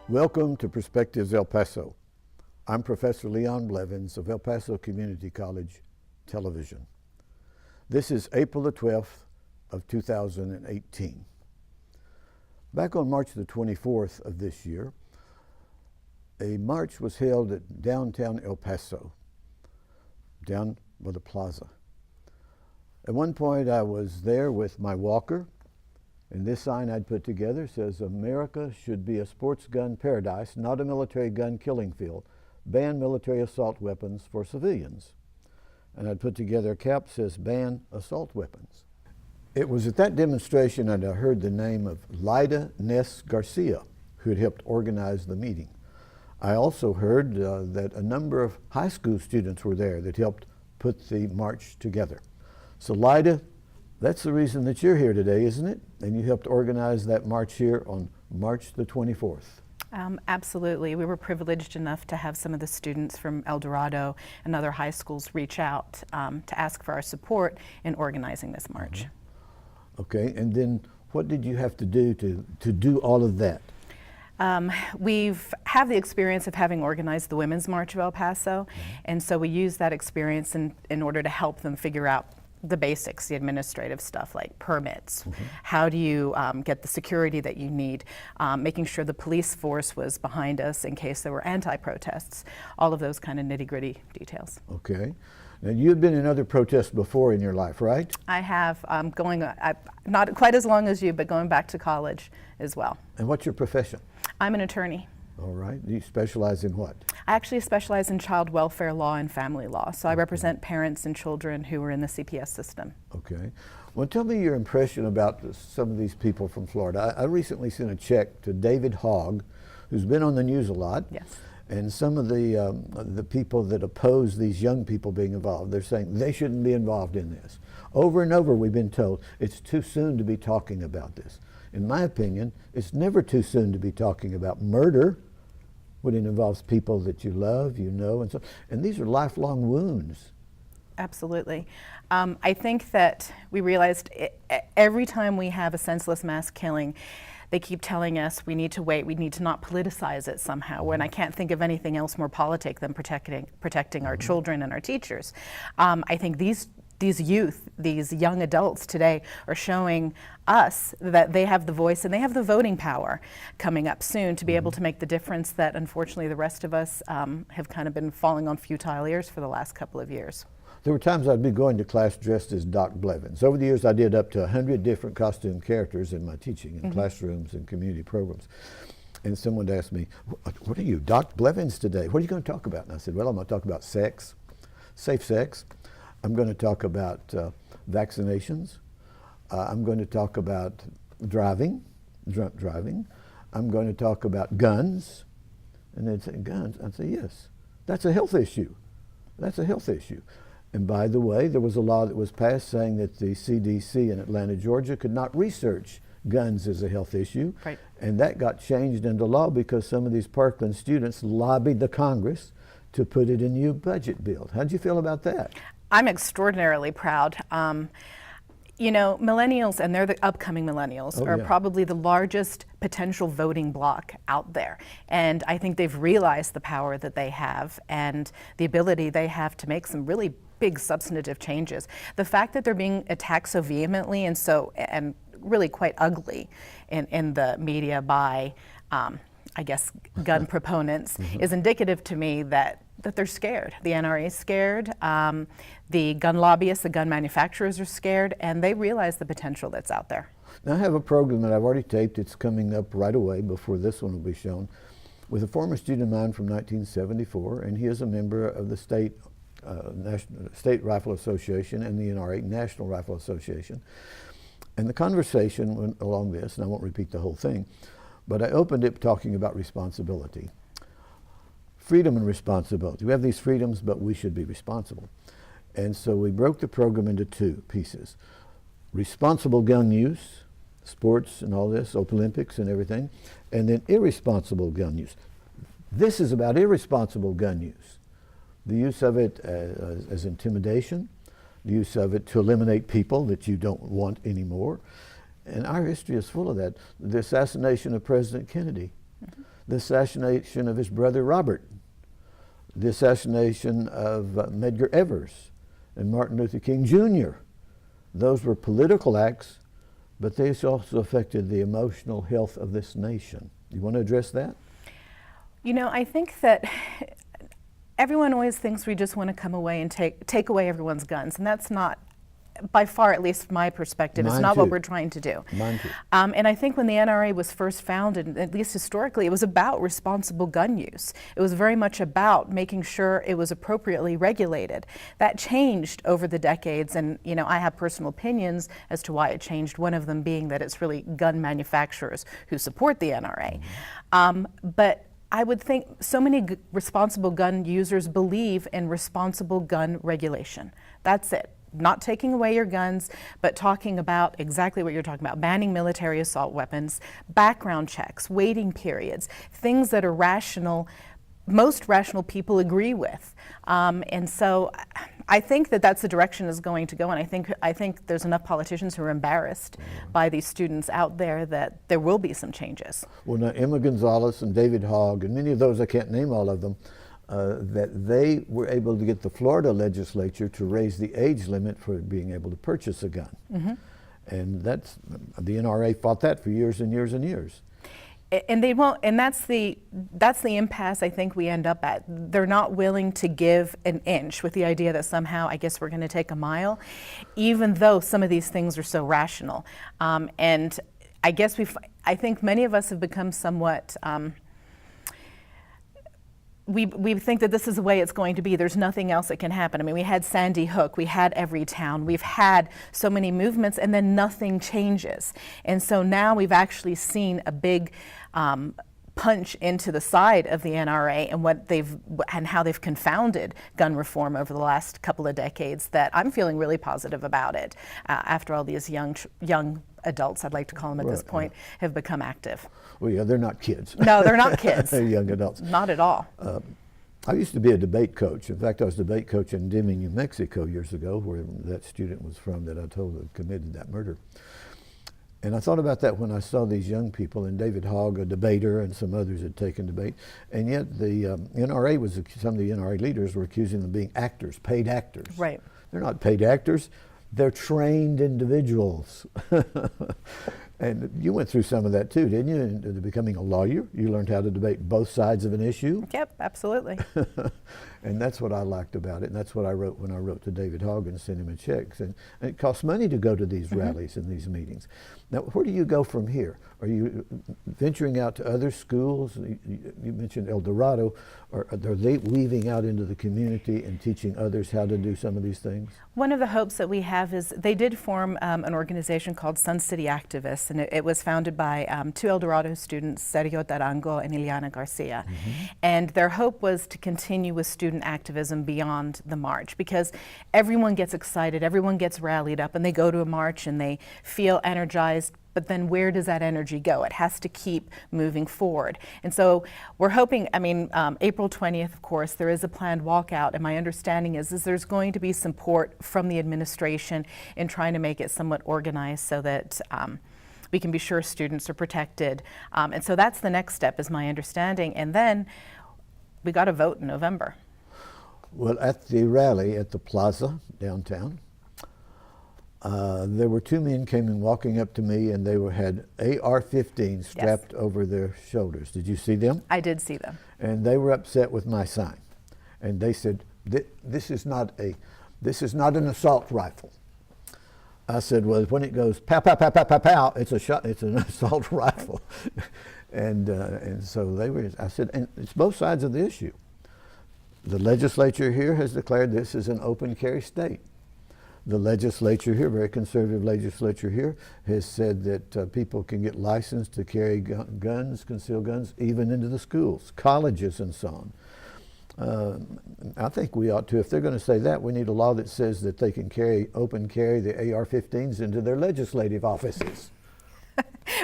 Welcome to Perspectives El Paso. I'm Professor Leon Blevvins of El Paso Community College Television. This is April the 12th of 2018. Back on March the 24th of this year, a march was held at downtown El Paso, down by the plaza. At one point I was there with my walker, and this sign I'd put together says, "America should be a sports gun paradise, not a military gun killing field. Ban military assault weapons for civilians." And I'd put together a cap that says, "Ban assault weapons." It was at that demonstration that I heard the name of Lyda Ness-Garcia, who had helped organize the meeting. I also heard that a number of high school students were there that helped put the march together. So Lyda, that's the reason that you're here today, isn't it? And you helped organize that march here on March the 24th. Absolutely. We were privileged enough to have some of the students from El Dorado and other high schools reach out to ask for our support in organizing this march. Okay, and then what did you have to do to do all of that? We've had the experience of having organized the Women's March of El Paso, and so we use that experience in order to help them figure out the basics, the administrative stuff like permits. How do you get the security that you need? Making sure the police force was behind us in case there were anti-protests. All of those kind of nitty-gritty details. Okay. Now you've been in other protests before in your life, right? I have, not quite as long as you, but going back to college as well. And what's your profession? I'm an attorney. All right. Do you specialize in what? I actually specialize in child welfare law and family law. So I represent parents and children who are in the CPS system. Okay. Well, tell me your impression about some of these people from Florida. I recently sent a check to David Hogg, who's been on the news a lot. Yes. And some of the people that oppose these young people being involved, they're saying they shouldn't be involved in this. Over and over we've been told it's too soon to be talking about this. In my opinion, it's never too soon to be talking about murder when it involves people that you love, you know, and so. And these are lifelong wounds. Absolutely. I think that we realized every time we have a senseless mass killing, they keep telling us we need to wait, we need to not politicize it somehow, when I can't think of anything else more politic than protecting our children and our teachers. I think these youth, these young adults today are showing us that they have the voice and they have the voting power coming up soon to be able to make the difference that unfortunately the rest of us have kind of been falling on futile ears for the last couple of years. There were times I'd be going to class dressed as Doc Blevvins. Over the years I did up to 100 different costume characters in my teaching in classrooms and community programs. And someone asked me, "What are you, Doc Blevvins today? What are you going to talk about?" And I said, "Well, I'm going to talk about sex, safe sex. I'm going to talk about vaccinations. I'm going to talk about drunk driving. I'm going to talk about guns." And they'd say, "Guns?" I'd say, "Yes, that's a health issue. That's a health issue." And by the way, there was a law that was passed saying that the CDC in Atlanta, Georgia could not research guns as a health issue. Right. And that got changed into law because some of these Parkland students lobbied the Congress to put it in the new budget bill. How'd you feel about that? I'm extraordinarily proud. You know, millennials, and they're the upcoming millennials, are probably the largest potential voting bloc out there. And I think they've realized the power that they have and the ability they have to make some really big substantive changes. The fact that they're being attacked so vehemently and really quite ugly in the media by, I guess, gun proponents is indicative to me that they're scared. The NRA is scared, the gun lobbyists, the gun manufacturers are scared, and they realize the potential that's out there. Now I have a program that I've already taped. It's coming up right away before this one will be shown, with a former student of mine from 1974, and he is a member of the State Rifle Association and the NRA, National Rifle Association. And the conversation went along this, and I won't repeat the whole thing, but I opened it talking about responsibility. Freedom and responsibility. We have these freedoms, but we should be responsible. And so we broke the program into two pieces. Responsible gun use, sports and all this, Olympics and everything, and then irresponsible gun use. This is about irresponsible gun use. The use of it as intimidation, the use of it to eliminate people that you don't want anymore. And our history is full of that. The assassination of President Kennedy. the assassination of his brother Robert, the assassination of Medgar Evers and Martin Luther King Jr. Those were political acts, but they also affected the emotional health of this nation. You want to address that? You know, I think that everyone always thinks we just want to come away and take away everyone's guns, and that's not, by far, at least my perspective, it's not what we're trying to do. Mine too. And I think when the NRA was first founded, at least historically, it was about responsible gun use. It was very much about making sure it was appropriately regulated. That changed over the decades, and you know, I have personal opinions as to why it changed, one of them being that it's really gun manufacturers who support the NRA. But I would think so many responsible gun users believe in responsible gun regulation. That's it. Not taking away your guns, but talking about exactly what you're talking about, banning military assault weapons, background checks, waiting periods, things that are rational, most rational people agree with. And so I think that that's the direction it's going to go, and I think there's enough politicians who are embarrassed by these students out there that there will be some changes. Well, now Emma Gonzalez and David Hogg and many of those, I can't name all of them, that they were able to get the Florida legislature to raise the age limit for being able to purchase a gun. And that's, the NRA fought that for years and years and years. And they won't, and that's the impasse I think we end up at. They're not willing to give an inch with the idea that somehow, I guess, we're going to take a mile, even though some of these things are so rational. And I guess I think many of us have become somewhat, we think that this is the way it's going to be. There's nothing else that can happen. I mean, we had Sandy Hook, we had Everytown, we've had so many movements, and then nothing changes. And so now we've actually seen a big punch into the side of the NRA and how they've confounded gun reform over the last couple of decades, that I'm feeling really positive about it after all these young adults, I'd like to call them at this point, have become active. Well, yeah, they're not kids. No, they're not kids. They're young adults. Not at all. I used to be a debate coach. In fact, I was a debate coach in Deming, New Mexico years ago, where that student was from that I told had committed that murder. And I thought about that when I saw these young people, and David Hogg, a debater, and some others had taken debate. And yet the NRA some of the NRA leaders were accusing them of being actors, paid actors. Right. They're not paid actors. They're trained individuals. And you went through some of that too, didn't you? In becoming a lawyer, you learned how to debate both sides of an issue. Yep, absolutely. And that's what I liked about it, and that's what I wrote when I wrote to David Hogg and sent him a check. And it costs money to go to these rallies and these meetings. Now, where do you go from here? Are you venturing out to other schools? You mentioned El Dorado. Are they weaving out into the community and teaching others how to do some of these things? One of the hopes that we have is they did form an organization called Sun City Activists, and it was founded by two El Dorado students, Sergio Tarango and Ileana Garcia. And their hope was to continue with student activism beyond the march, because everyone gets excited, everyone gets rallied up, and they go to a march and they feel energized. But then where does that energy go? It has to keep moving forward. And so we're hoping, I mean, April 20th, of course, there is a planned walkout, and my understanding is there's going to be support from the administration in trying to make it somewhat organized so that we can be sure students are protected. And so that's the next step, is my understanding. And then we got to vote in November. Well, at the rally at the plaza downtown, there were two men walking up to me, and they had AR-15 strapped over their shoulders. Did you see them? I did see them. And they were upset with my sign, and they said, "This is not an assault rifle." I said, "Well, when it goes pow pow pow pow pow pow, it's an assault rifle." and so they were. I said, and it's both sides of the issue. The legislature here has declared this is an open carry state. The legislature here, very conservative legislature here, has said that people can get licensed to carry guns, concealed guns, even into the schools, colleges, and so on. I think we ought to, if they're going to say that, we need a law that says that they can open carry the AR-15s into their legislative offices.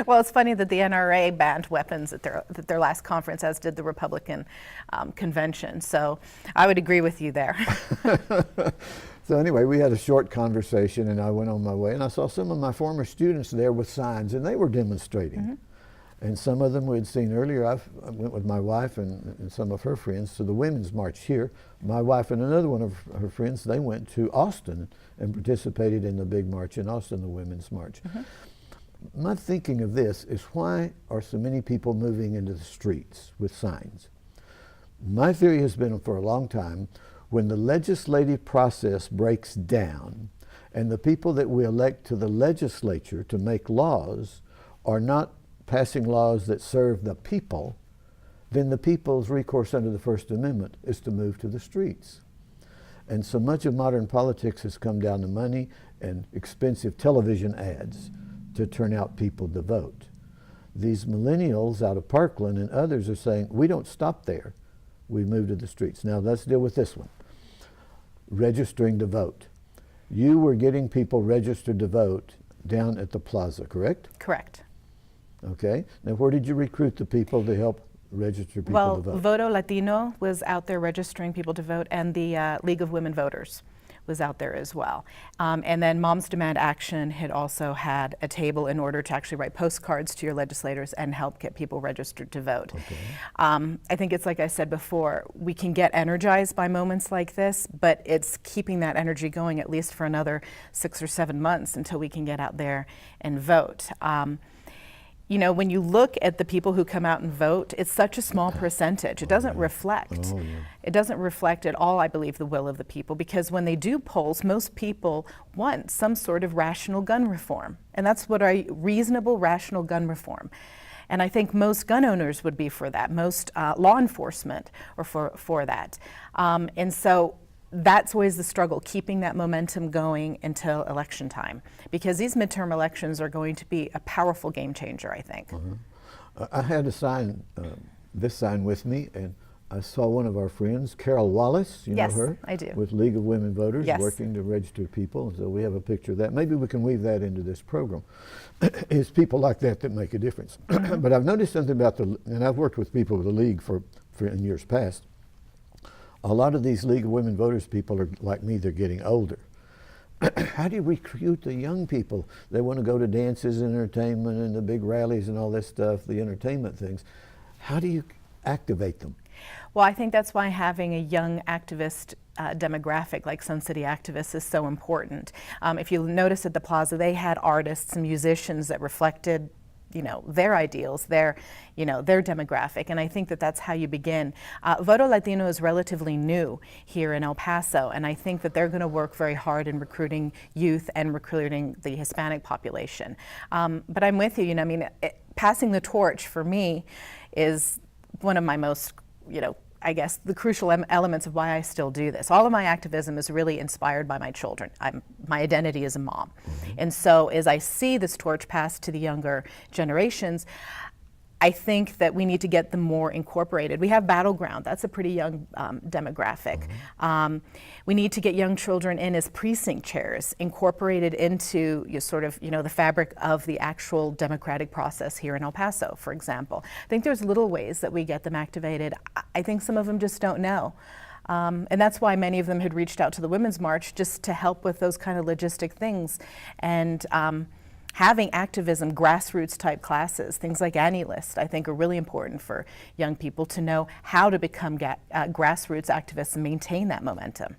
Well, it's funny that the NRA banned weapons at their last conference, as did the Republican convention. So I would agree with you there. So anyway, we had a short conversation, and I went on my way, and I saw some of my former students there with signs, and they were demonstrating. And some of them we'd seen earlier. I went with my wife and some of her friends to the Women's March here. My wife and another one of her friends, they went to Austin and participated in the big march in Austin, the Women's March. My thinking of this is, why are so many people moving into the streets with signs? My theory has been for a long time, when the legislative process breaks down and the people that we elect to the legislature to make laws are not passing laws that serve the people, then the people's recourse under the First Amendment is to move to the streets. And so much of modern politics has come down to money and expensive television ads to turn out people to vote. These millennials out of Parkland and others are saying, we don't stop there, we move to the streets. Now let's deal with this one. Registering to vote. You were getting people registered to vote down at the plaza, correct? Correct. Okay. Now where did you recruit the people to help register people to vote? Voto Latino was out there registering people to vote, and the League of Women Voters was out there as well. And then Moms Demand Action had also had a table in order to actually write postcards to your legislators and help get people registered to vote. Okay. I think it's like I said before, we can get energized by moments like this, but it's keeping that energy going at least for another 6 or 7 months until we can get out there and vote. You know, when you look at the people who come out and vote, it's such a small percentage. It doesn't reflect. It doesn't reflect at all, I believe, the will of the people, because when they do polls, most people want some sort of rational gun reform. And that's what reasonable, rational gun reform. And I think most gun owners would be for that. Most law enforcement are for that. And so that's always the struggle, keeping that momentum going until election time, because these midterm elections are going to be a powerful game changer, I think. I had a sign, this sign with me, and I saw one of our friends, Carol Wallace, you know her? Yes, I do. With League of Women Voters, Yes. working to register people, so we have a picture of that. Maybe we can weave that into this program. It's people like that that make a difference. But I've noticed something about and I've worked with people with the League in years past. A lot of these League of Women Voters people are like me, they're getting older. How do you recruit the young people? They want to go to dances and entertainment and the big rallies and all this stuff, the entertainment things. How do you activate them? Well, I think that's why having a young activist demographic like Sun City Activists is so important. If you notice at the plaza, they had artists and musicians that reflected, you know, their ideals, their demographic, and I think that that's how you begin. Voto Latino is relatively new here in El Paso, and I think that they're going to work very hard in recruiting youth and recruiting the Hispanic population. But I'm with you. You know, I mean, passing the torch for me is one of my most, I guess, the crucial elements of why I still do this. All of my activism is really inspired by my children. My identity is a mom. And so as I see this torch passed to the younger generations, I think that we need to get them more incorporated. We have Battleground, that's a pretty young demographic. We need to get young children in as precinct chairs, incorporated into the fabric of the actual democratic process here in El Paso, for example. I think there's little ways that we get them activated. I think some of them just don't know. And that's why many of them had reached out to the Women's March, just to help with those kind of logistic things. And having activism, grassroots type classes, things like Annie List, I think are really important for young people to know how to become grassroots activists and maintain that momentum.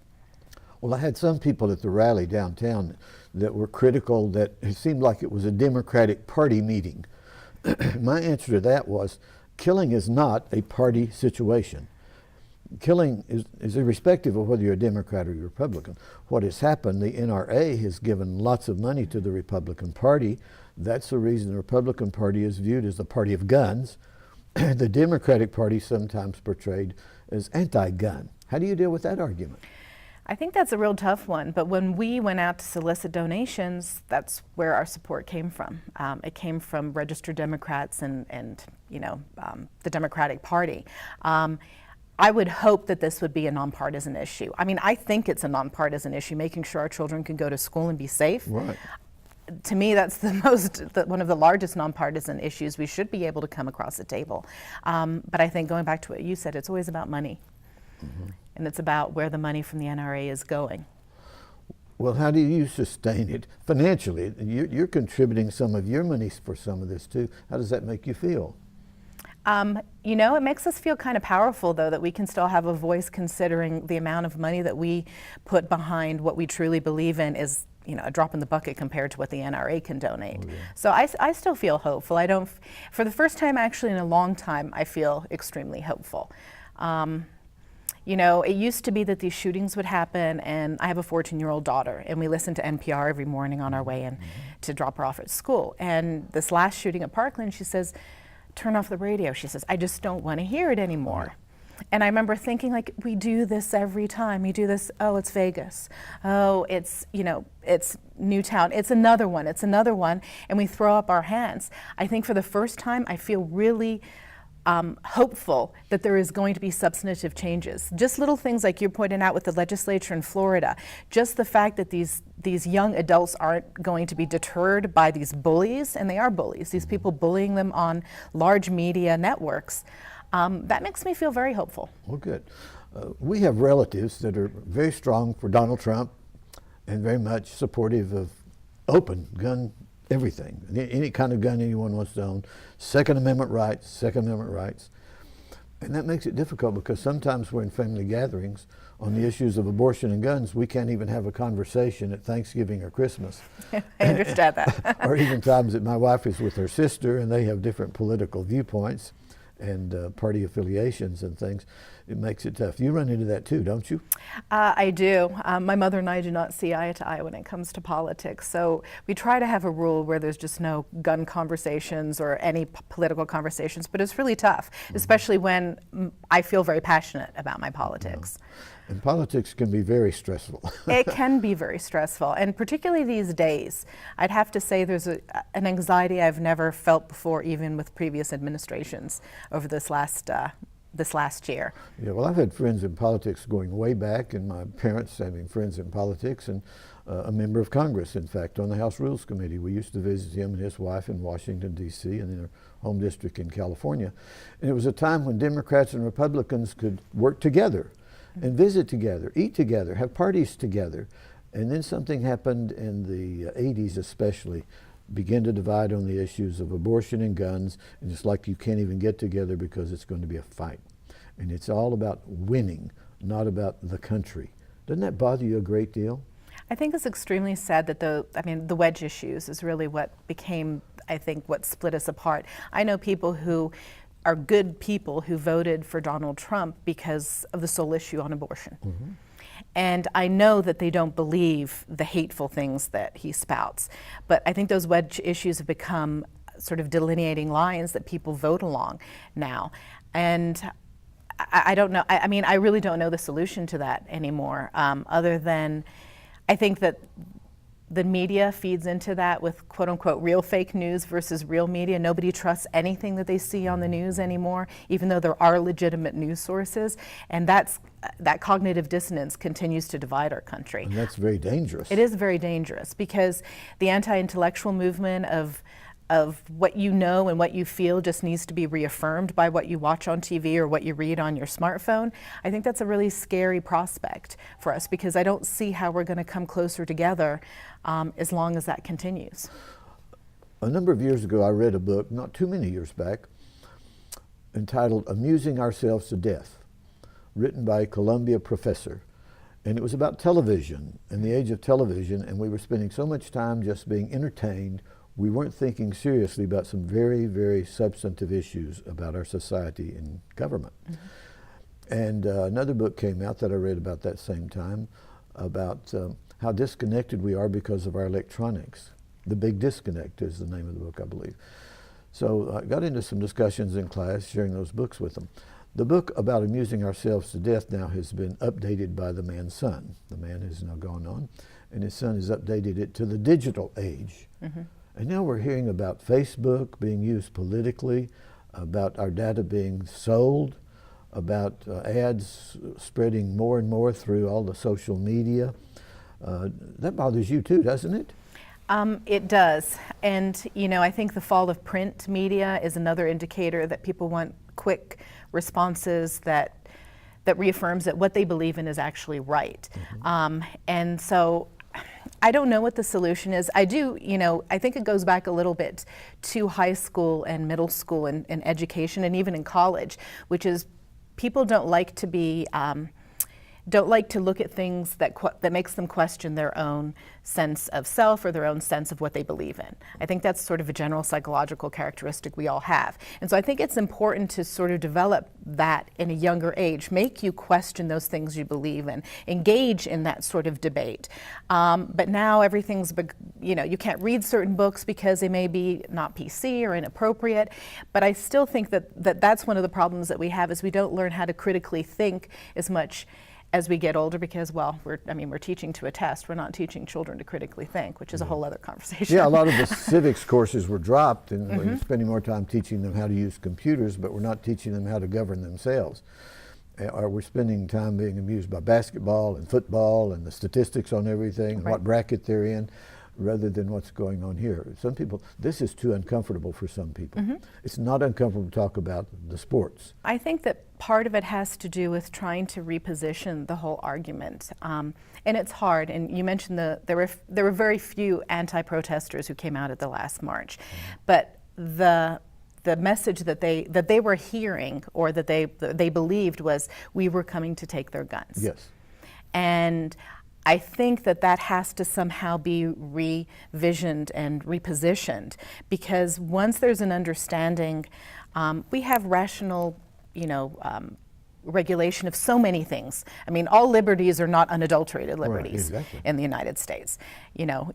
Well, I had some people at the rally downtown that were critical that it seemed like it was a Democratic Party meeting. My answer to that was, killing is not a party situation. Killing is irrespective of whether you're a Democrat or you're a Republican. What has happened, the NRA has given lots of money to the Republican Party. That's the reason the Republican Party is viewed as a party of guns. The Democratic Party sometimes portrayed as anti-gun. How do you deal with that argument? I think that's a real tough one, but when we went out to solicit donations, that's where our support came from. It came from registered Democrats and the Democratic Party. I would hope that this would be a nonpartisan issue. I mean, I think it's a nonpartisan issue, making sure our children can go to school and be safe. Right. To me, that's one of the largest nonpartisan issues we should be able to come across the table. But I think, going back to what you said, it's always about money. And it's about where the money from the NRA is going. Well, how do you sustain it financially? You're contributing some of your money for some of this too. How does that make you feel? You know, it makes us feel kind of powerful, though, that we can still have a voice, considering the amount of money that we put behind what we truly believe in is, you know, a drop in the bucket compared to what the NRA can donate. Oh, yeah. So I still feel hopeful. I don't, for the first time actually in a long time, I feel extremely hopeful. You know, it used to be that these shootings would happen, and I have a 14-year-old daughter, and we listen to NPR every morning on our way in to drop her off at school. And this last shooting at Parkland, she says, turn off the radio. She says, I just don't want to hear it anymore. And I remember thinking, like, we do this every time. We do this, oh, it's Vegas. Oh, it's, you know, it's Newtown. It's another one. It's another one. And we throw up our hands. I think for the first time, I feel really hopeful that there is going to be substantive changes. Just little things like you're pointing out with the legislature in Florida. Just the fact that these young adults aren't going to be deterred by these bullies, and they are bullies, these people bullying them on large media networks. That makes me feel very hopeful. Well, good. We have relatives that are very strong for Donald Trump and very much supportive of open gun everything, any kind of gun anyone wants to own, Second Amendment rights, and that makes it difficult because sometimes we're in family gatherings on the issues of abortion and guns. We can't even have a conversation at Thanksgiving or Christmas. I understand that. Or even times that my wife is with her sister and they have different political viewpoints and party affiliations and things. It makes it tough. You run into that too, don't you? I do. My mother and I do not see eye to eye when it comes to politics. So we try to have a rule where there's just no gun conversations or any political conversations, but it's really tough, especially when I feel very passionate about my politics. And politics can be very stressful. It can be very stressful, and particularly these days. I'd have to say there's an anxiety I've never felt before, even with previous administrations over this last year. Yeah, well, I've had friends in politics going way back, and my parents having friends in politics, and a member of Congress, in fact, on the House Rules Committee. We used to visit him and his wife in Washington, D.C., and in their home district in California. And it was a time when Democrats and Republicans could work together and visit together, eat together, have parties together. And then something happened in the 80s especially, begin to divide on the issues of abortion and guns, and it's like you can't even get together because it's going to be a fight. And it's all about winning, not about the country. Doesn't that bother you a great deal? I think it's extremely sad that the wedge issues is really what became, I think, what split us apart. I know people who are good people who voted for Donald Trump because of the sole issue on abortion. Mm-hmm. And I know that they don't believe the hateful things that he spouts. But I think those wedge issues have become sort of delineating lines that people vote along now. And I don't know, I mean, I really don't know the solution to that anymore, other than I think that the media feeds into that with quote unquote real fake news versus real media. Nobody trusts anything that they see on the news anymore, even though there are legitimate news sources. And that cognitive dissonance continues to divide our country. And that's very dangerous. It is very dangerous because the anti-intellectual movement of what you know and what you feel just needs to be reaffirmed by what you watch on TV or what you read on your smartphone. I think that's a really scary prospect for us because I don't see how we're going to come closer together as long as that continues. A number of years ago, I read a book, not too many years back, entitled Amusing Ourselves to Death, written by a Columbia professor. And it was about television and the age of television, and we were spending so much time just being entertained. We weren't thinking seriously about some very, very substantive issues about our society and government. Mm-hmm. And another book came out that I read about that same time about how disconnected we are because of our electronics. The Big Disconnect is the name of the book, I believe. So I got into some discussions in class, sharing those books with them. The book about amusing ourselves to death now has been updated by the man's son. The man has now gone on, and his son has updated it to the digital age. Mm-hmm. And now we're hearing about Facebook being used politically, about our data being sold, about ads spreading more and more through all the social media. That bothers you too, doesn't it? It does. And, you know, I think the fall of print media is another indicator that people want quick responses that reaffirms that what they believe in is actually right. Mm-hmm. And so I don't know what the solution is. I do, I think it goes back a little bit to high school and middle school and education and even in college, which is people don't like to be, don't like to look at things that makes them question their own sense of self or their own sense of what they believe in. I think that's sort of a general psychological characteristic we all have. And so I think it's important to sort of develop that in a younger age, make you question those things you believe in, engage in that sort of debate. But now everything's, you can't read certain books because they may be not PC or inappropriate. But I still think that's one of the problems that we have is we don't learn how to critically think as much as we get older because, well, we're teaching to a test. We're not teaching children to critically think, which is a whole other conversation. Yeah, a lot of the civics courses were dropped, and we're spending more time teaching them how to use computers, but we're not teaching them how to govern themselves. Or we're spending time being amused by basketball and football and the statistics on everything, and what bracket they're in, rather than what's going on here. Some people, this is too uncomfortable for some people. It's not uncomfortable to talk about the sports. I think that part of it has to do with trying to reposition the whole argument. And it's hard, and you mentioned there were very few anti-protesters who came out at the last march. But the message that they were hearing or that they believed was we were coming to take their guns. Yes. And I think that has to somehow be revisioned and repositioned, because once there's an understanding, we have rational, regulation of so many things. I mean, all liberties are not unadulterated liberties in the United States.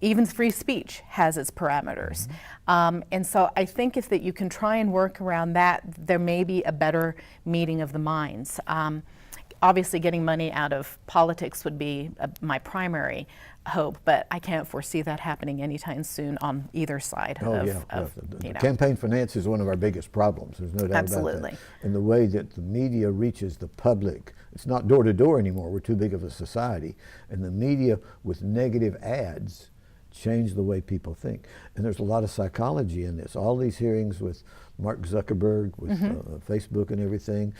Even free speech has its parameters. And so I think if that you can try and work around that, there may be a better meeting of the minds. Obviously, getting money out of politics would be my primary hope, but I can't foresee that happening anytime soon on either side. Campaign finance is one of our biggest problems. There's no doubt about that. And the way that the media reaches the public, it's not door to door anymore. We're too big of a society. And the media with negative ads change the way people think. And there's a lot of psychology in this. All these hearings with Mark Zuckerberg, with Facebook and everything,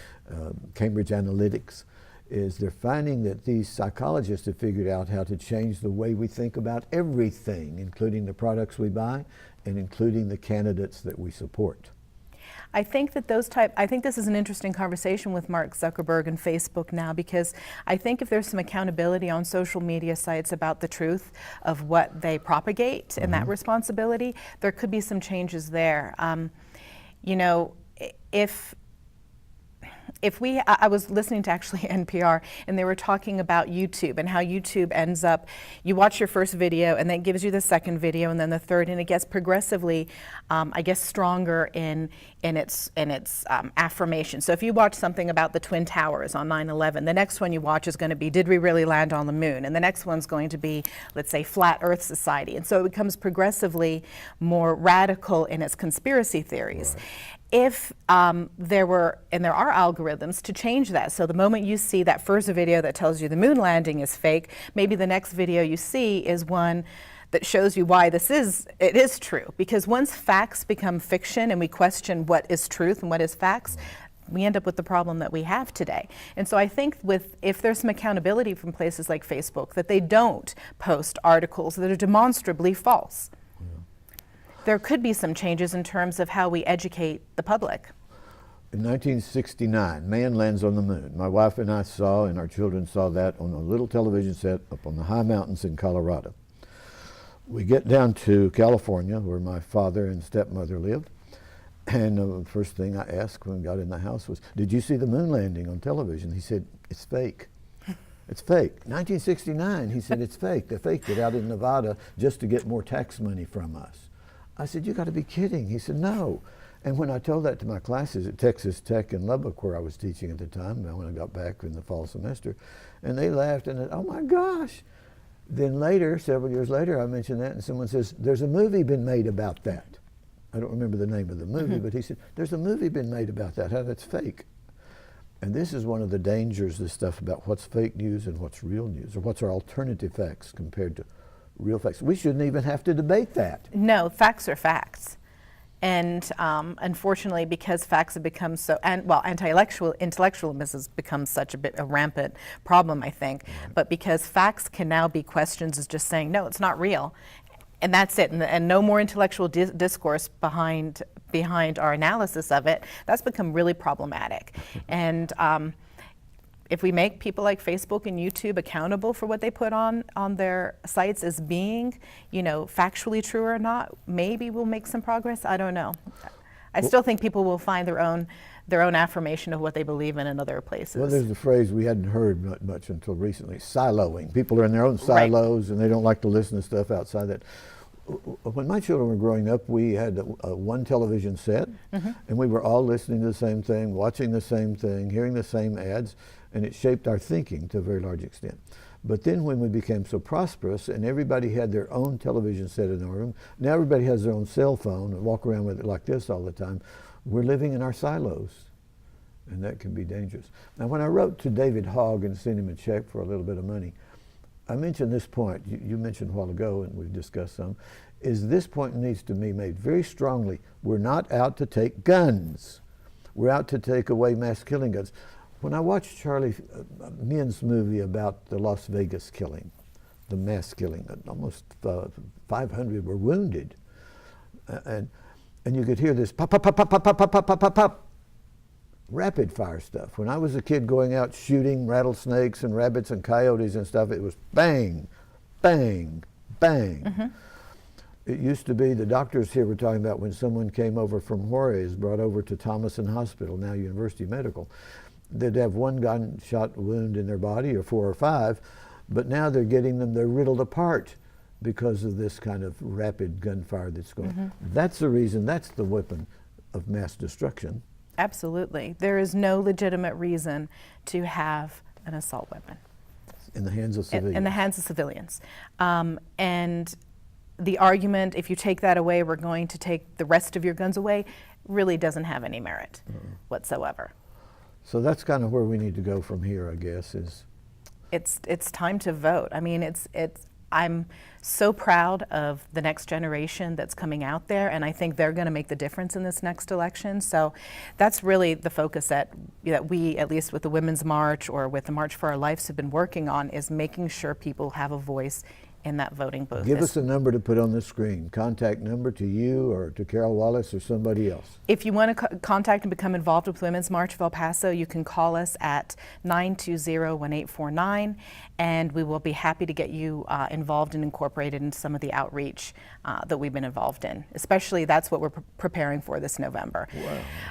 Cambridge Analytics, is they're finding that these psychologists have figured out how to change the way we think about everything, including the products we buy and including the candidates that we support. I think that I think this is an interesting conversation with Mark Zuckerberg and Facebook now, because I think if there's some accountability on social media sites about the truth of what they propagate and that responsibility, there could be some changes there. I was listening to actually NPR, and they were talking about YouTube and how YouTube ends up, you watch your first video and then it gives you the second video and then the third, and it gets progressively, stronger in its affirmation. So if you watch something about the Twin Towers on 9/11, the next one you watch is going to be, did we really land on the moon? And the next one's going to be, let's say, Flat Earth Society. And so it becomes progressively more radical in its conspiracy theories. Right. If there are algorithms to change that. So the moment you see that first video that tells you the moon landing is fake, maybe the next video you see is one that shows you why it is true. Because once facts become fiction and we question what is truth and what is facts, we end up with the problem that we have today. And so I think if there's some accountability from places like Facebook, that they don't post articles that are demonstrably false, there could be some changes in terms of how we educate the public. In 1969, man lands on the moon. My wife and I saw, and our children saw that on a little television set up on the high mountains in Colorado. We get down to California, where my father and stepmother lived, and the first thing I asked when we got in the house was, did you see the moon landing on television? He said, it's fake. It's fake. 1969, he said, it's fake. They faked it out in Nevada just to get more tax money from us. I said, you got to be kidding. He said, no. And when I told that to my classes at Texas Tech in Lubbock, where I was teaching at the time, when I got back in the fall semester, and they laughed and said, oh my gosh. Then later, several years later, I mentioned that, and someone says, there's a movie been made about that. I don't remember the name of the movie, but he said, there's a movie been made about that, how that's fake. And this is one of the dangers, this stuff about what's fake news and what's real news, or what's our alternative facts compared to real facts. We shouldn't even have to debate that. No, facts are facts. And unfortunately, because facts have become so, and well, intellectualism has become such a rampant problem, I think. Right. But because facts can now be questions as just saying, no, it's not real, and that's it, and no more intellectual discourse behind our analysis of it, that's become really problematic. And if we make people like Facebook and YouTube accountable for what they put on their sites as being, factually true or not, maybe we'll make some progress. I don't know. I still think people will find their own affirmation of what they believe in other places. Well, there's a phrase we hadn't heard much until recently: siloing. People are in their own silos, right, and they don't like to listen to stuff outside that. When my children were growing up, we had one television set, mm-hmm, and we were all listening to the same thing, watching the same thing, hearing the same ads, and it shaped our thinking to a very large extent. But then when we became so prosperous and everybody had their own television set in their room, now everybody has their own cell phone and walk around with it like this all the time, we're living in our silos, and that can be dangerous. Now, when I wrote to David Hogg and sent him a check for a little bit of money, I mentioned this point, you mentioned a while ago, and we've discussed some, is this point needs to be made very strongly. We're not out to take guns. We're out to take away mass killing guns. When I watched Charlie Min's movie about the Las Vegas killing, the mass killing, almost 500 were wounded, and you could hear this pop, pop, pop, pop, pop, pop, pop, pop, pop, pop, rapid fire stuff. When I was a kid going out shooting rattlesnakes and rabbits and coyotes and stuff, it was bang, bang, bang. Mm-hmm. It used to be, the doctors here were talking about when someone came over from Juarez, brought over to Thomason Hospital, now University Medical, they'd have one gunshot wound in their body, or 4 or 5, but now they're riddled apart because of this kind of rapid gunfire that's going on. Mm-hmm. That's the reason, that's the weapon of mass destruction. Absolutely. There is no legitimate reason to have an assault weapon. In the hands of civilians. In the hands of civilians. And the argument, if you take that away, we're going to take the rest of your guns away, really doesn't have any merit whatsoever. So that's kind of where we need to go from here, I guess, is... It's time to vote. I mean, I'm so proud of the next generation that's coming out there, and I think they're going to make the difference in this next election. So that's really the focus that we, at least with the Women's March or with the March for Our Lives, have been working on, is making sure people have a voice in that voting booth. Give us a number to put on the screen, contact number to you or to Carol Wallace or somebody else. If you want to contact and become involved with Women's March of El Paso, you can call us at 920-1849, and we will be happy to get you involved and incorporated in some of the outreach that we've been involved in. Especially, that's what we're preparing for this November.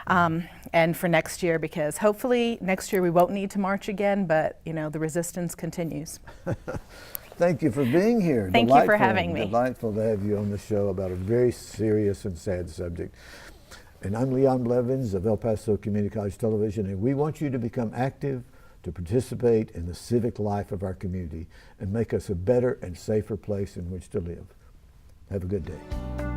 Wow. And for next year, because hopefully next year we won't need to march again, but the resistance continues. Thank you for being here. Thank you for having me. Delightful to have you on the show about a very serious and sad subject. And I'm Leon Blevvins of El Paso Community College Television, and we want you to become active, to participate in the civic life of our community and make us a better and safer place in which to live. Have a good day.